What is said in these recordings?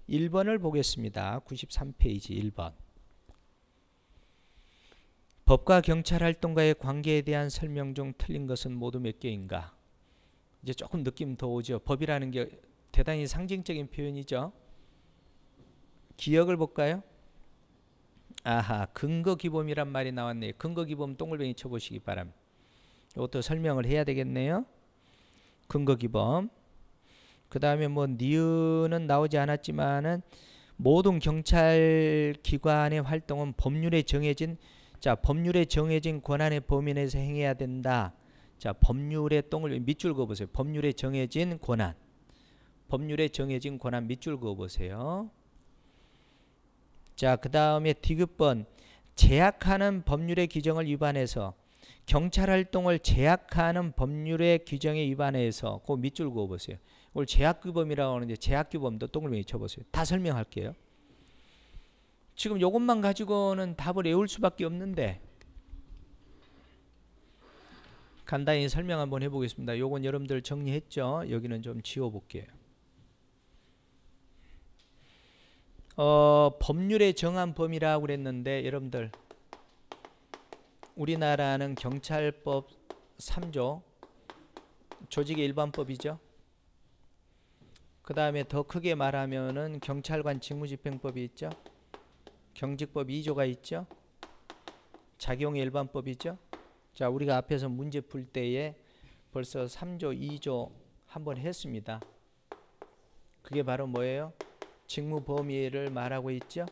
1번을 보겠습니다. 93페이지 1번. 법과 경찰 활동과의 관계에 대한 설명 중 틀린 것은 모두 몇 개인가? 이제 조금 느낌 더 오죠. 법이라는 게 대단히 상징적인 표현이죠. 기억을 볼까요? 아하, 근거기범이란 말이 나왔네요. 근거기범 동글뱅이 쳐보시기 바랍니다. 이것도 설명을 해야 되겠네요. 근거기범. 그 다음에 뭐 니은은 나오지 않았지만은 모든 경찰기관의 활동은 법률에 정해진 법률에 정해진 권한의 범위 내에서 행해야 된다. 자, 법률의 똥을 밑줄 그어보세요. 법률에 정해진 권한. 법률에 정해진 권한 밑줄 그어보세요. 자, 그 다음에 디귿번. 제약하는 법률의 규정을 위반해서 경찰 활동을 제약하는 법률의 규정에 위반해서 그 밑줄 그어보세요. 이걸 제약규범이라고 하는데 제약규범도 동글뱅이 쳐보세요. 다 설명할게요. 지금 이것만 가지고는 답을 외울 수밖에 없는데 간단히 설명 한번 해보겠습니다. 요건 여러분들 정리했죠? 여기는 좀 지워볼게요. 법률에 정한 범위라고 그랬는데 여러분들 우리나라는 경찰법 3조 조직의 일반법이죠. 그 다음에 더 크게 말하면은 경찰관 직무집행법이 있죠. 경직법 2조가 있죠. 작용의 일반법이죠. 자, 우리가 앞에서 문제 풀 때에 벌써 3조, 2조 한번 했습니다. 그게 바로 뭐예요? 직무 범위를 말하고 있죠.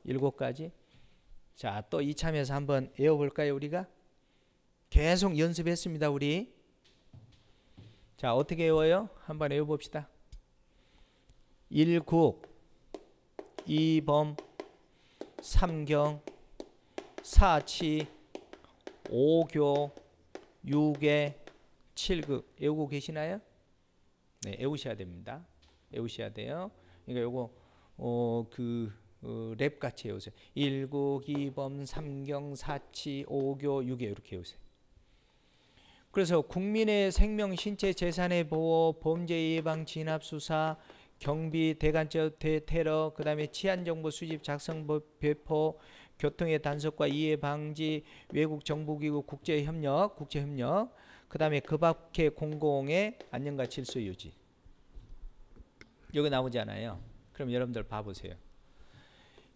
7가지. 자, 또 이참에서 한번 외워볼까요, 우리가? 계속 연습했습니다, 우리. 자, 어떻게 외워요? 한번 외워봅시다. 1국, 2범, 3경, 4치, 5교, 6회, 7극. 외우고 계시나요? 네, 외우셔야 됩니다. 외우셔야 돼요. 그러니까 요거 랩 같이 외우세요. 1국, 2범, 3경, 4치, 5교, 6회 이렇게 외우세요. 그래서 국민의 생명, 신체, 재산의 보호, 범죄 예방, 진압, 수사, 경비, 대간적 테러, 그 다음에 치안정보 수집, 작성, 배포, 교통의 단속과 이해 방지, 외국 정보기구 국제협력, 그 다음에 그 밖의 공공의 안녕과 질서 유지. 여기 나오잖아요. 그럼 여러분들 봐보세요.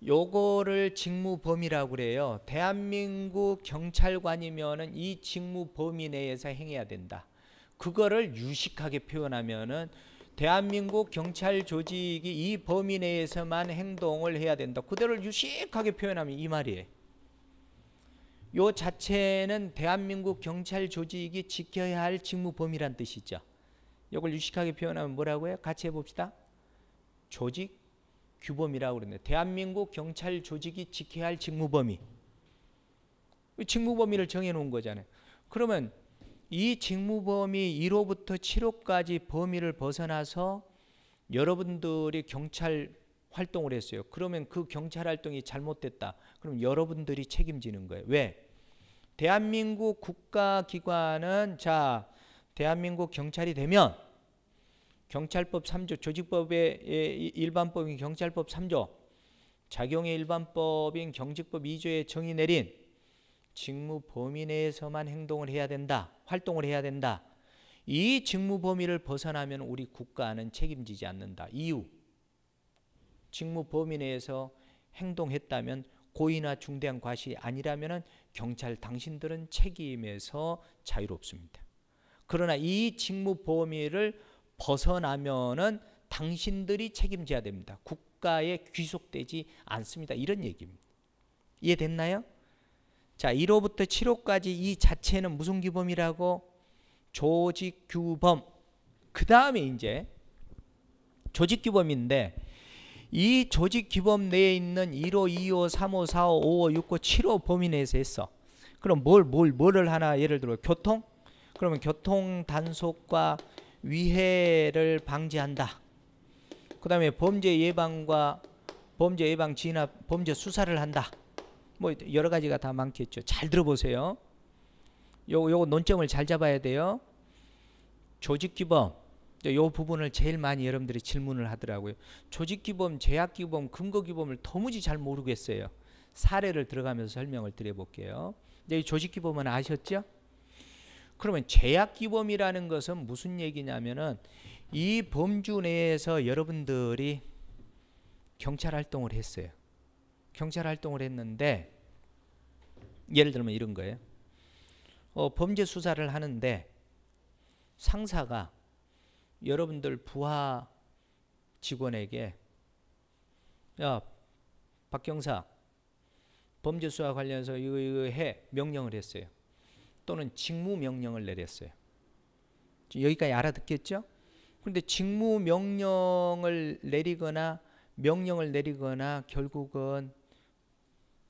요거를 직무 범위라고 그래요. 대한민국 경찰관이면은 이 직무 범위 내에서 행해야 된다. 그거를 유식하게 표현하면은 대한민국 경찰 조직이 이 범위 내에서만 행동을 해야 된다. 그대로 유식하게 표현하면 이 말이에요. 요 자체는 대한민국 경찰 조직이 지켜야 할 직무 범위란 뜻이죠. 이걸 유식하게 표현하면 뭐라고요? 같이 해봅시다. 조직 규범이라고 그러는데 대한민국 경찰 조직이 지켜야 할 직무 범위. 직무 범위를 정해놓은 거잖아요. 그러면 이 직무 범위 1호부터 7호까지 범위를 벗어나서 여러분들이 경찰 활동을 했어요. 그러면 그 경찰 활동이 잘못됐다. 그럼 여러분들이 책임지는 거예요. 왜? 대한민국 국가기관은 자, 대한민국 경찰이 되면 경찰법 3조, 조직법의 일반법인 경찰법 3조, 작용의 일반법인 경직법 2조에 정의 내린 직무 범위 내에서만 행동을 해야 된다. 활동을 해야 된다. 이 직무 범위를 벗어나면 우리 국가는 책임지지 않는다. 이유, 직무 범위 내에서 행동했다면 고의나 중대한 과실이 아니라면 경찰 당신들은 책임에서 자유롭습니다. 그러나 이 직무 범위를 벗어나면은 당신들이 책임져야 됩니다. 국가에 귀속되지 않습니다. 이런 얘기입니다. 이해됐나요? 자, 1호부터 7호까지 이 자체는 무슨 규범이라고? 조직규범. 그 다음에 이제 조직규범인데 이 조직규범 내에 있는 1호, 2호, 3호, 4호, 5호, 6호, 7호 범위 내에서 했어. 그럼 뭐를 하나 예를 들어 교통? 그러면 교통 단속과 위해를 방지한다. 그 다음에 범죄 예방과 범죄 예방 진압, 범죄 수사를 한다. 뭐 여러 가지가 다 많겠죠. 잘 들어보세요. 요거 논점을 잘 잡아야 돼요. 조직규범, 이 부분을 제일 많이 여러분들이 질문을 하더라고요. 조직기범, 제약기범, 근거기범을 도무지 잘 모르겠어요. 사례를 들어가면서 설명을 드려볼게요. 이 조직기범은 아셨죠? 그러면 제약기범이라는 것은 무슨 얘기냐면은 이 범주 내에서 여러분들이 경찰 활동을 했어요. 경찰 활동을 했는데 예를 들면 이런 거예요. 범죄 수사를 하는데 상사가 여러분들 부하 직원에게 야 박경사 범죄 수사 관련해서 이거 해 명령을 했어요. 또는 직무 명령을 내렸어요. 여기까지 알아듣겠죠? 그런데 직무 명령을 내리거나 결국은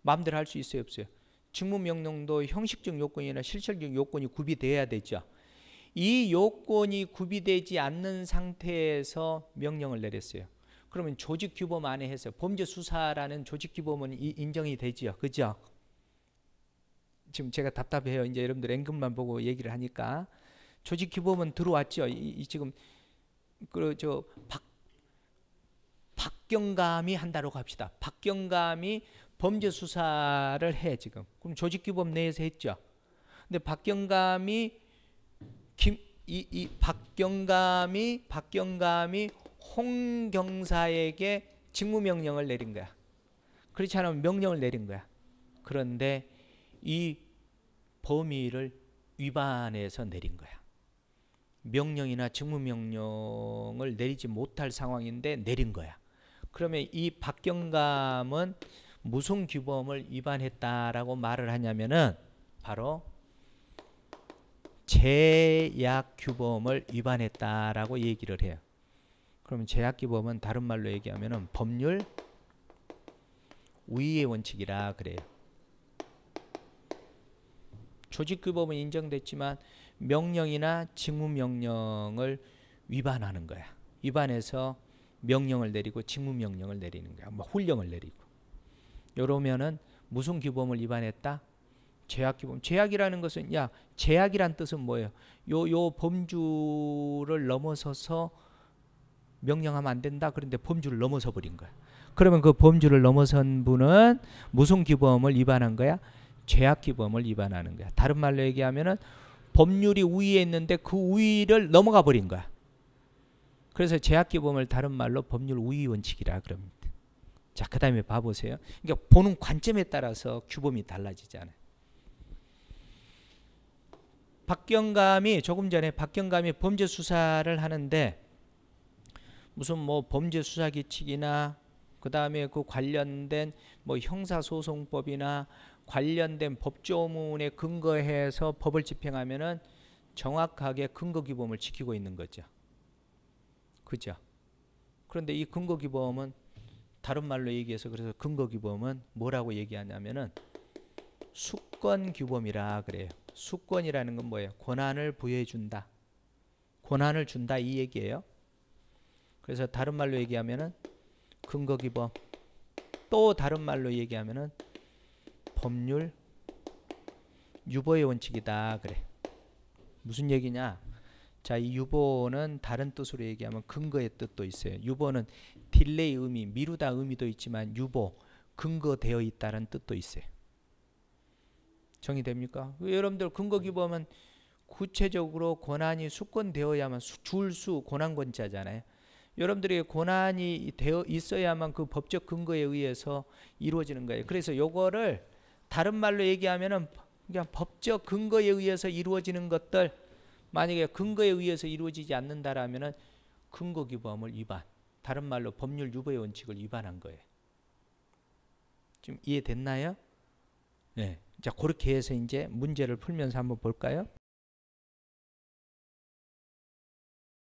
마음대로 할 수 있어요, 없어요? 직무 명령도 형식적 요건이나 실질적 요건이 구비돼야 되죠. 이 요건이 구비되지 않는 상태에서 명령을 내렸어요. 그러면 조직규범 안에 해서 범죄 수사라는 조직규범은 인정이 되죠, 그죠? 지금 제가 답답해요. 이제 여러분들 N급만 보고 얘기를 하니까 조직규범은 들어왔죠. 지금 박경감이 한다고 합시다. 박경감이 범죄 수사를 해 지금. 그럼 조직규범 내에서 했죠. 근데 박경감이 홍 경사에게 직무명령을 내린 거야. 그렇지 않으면 명령을 내린 거야. 그런데 이 범위를 위반해서 내린 거야. 명령이나 직무명령을 내리지 못할 상황인데 내린 거야. 그러면 이 박경감은 무슨 규범을 위반했다라고 말을 하냐면은 바로 제약규범을 위반했다라고 얘기를 해요. 그러면 제약규범은 다른 말로 얘기하면은 법률 우위의 원칙이라 그래요. 조직규범은 인정됐지만 명령이나 직무명령을 위반하는 거야. 위반해서 명령을 내리고 직무명령을 내리는 거야. 뭐 훈령을 내리고. 이러면은 무슨 규범을 위반했다? 제약규범. 제약이라는 것은 제약이란 뜻은 뭐예요? 요 범주를 넘어서서 명령하면 안 된다. 그런데 범주를 넘어서 버린 거야. 그러면 그 범주를 넘어선 분은 무슨 규범을 위반한 거야? 제약규범을 위반하는 거야. 다른 말로 얘기하면은 법률이 우위에 있는데 그 우위를 넘어가 버린 거야. 그래서 제약규범을 다른 말로 법률 우위 원칙이라 그럽니다. 자, 그 다음에 봐보세요. 그러니까 보는 관점에 따라서 규범이 달라지잖아요. 조금 전에 박경감이 범죄 수사를 하는데 무슨 뭐 범죄 수사 규칙이나 그 다음에 그 관련된 뭐 형사소송법이나 관련된 법조문에 근거해서 법을 집행하면은 정확하게 근거규범을 지키고 있는 거죠. 그죠? 그런데 이 근거규범은 다른 말로 얘기해서 그래서 근거규범은 뭐라고 얘기하냐면은 수권규범이라 그래요. 수권이라는 건 뭐예요? 권한을 부여해 준다. 권한을 준다 이 얘기예요. 그래서 다른 말로 얘기하면은 근거규범, 또 다른 말로 얘기하면은 법률 유보의 원칙이다 그래. 무슨 얘기냐? 자, 이 유보는 다른 뜻으로 얘기하면 근거의 뜻도 있어요. 유보는 딜레이 의미, 미루다 의미도 있지만 유보, 근거되어 있다는 뜻도 있어요. 정의됩니까? 여러분들 근거규범은 구체적으로 권한이 수권되어야만 줄수 권한권자잖아요. 여러분들의 권한이 되어 있어야만 그 법적 근거에 의해서 이루어지는 거예요. 그래서 요거를 다른 말로 얘기하면은 그냥 법적 근거에 의해서 이루어지는 것들, 만약에 근거에 의해서 이루어지지 않는다라면은 근거규범을 위반, 다른 말로 법률 유보의 원칙을 위반한 거예요. 좀 이해됐나요? 네. 자, 그렇게 해서 이제 문제를 풀면서 한번 볼까요?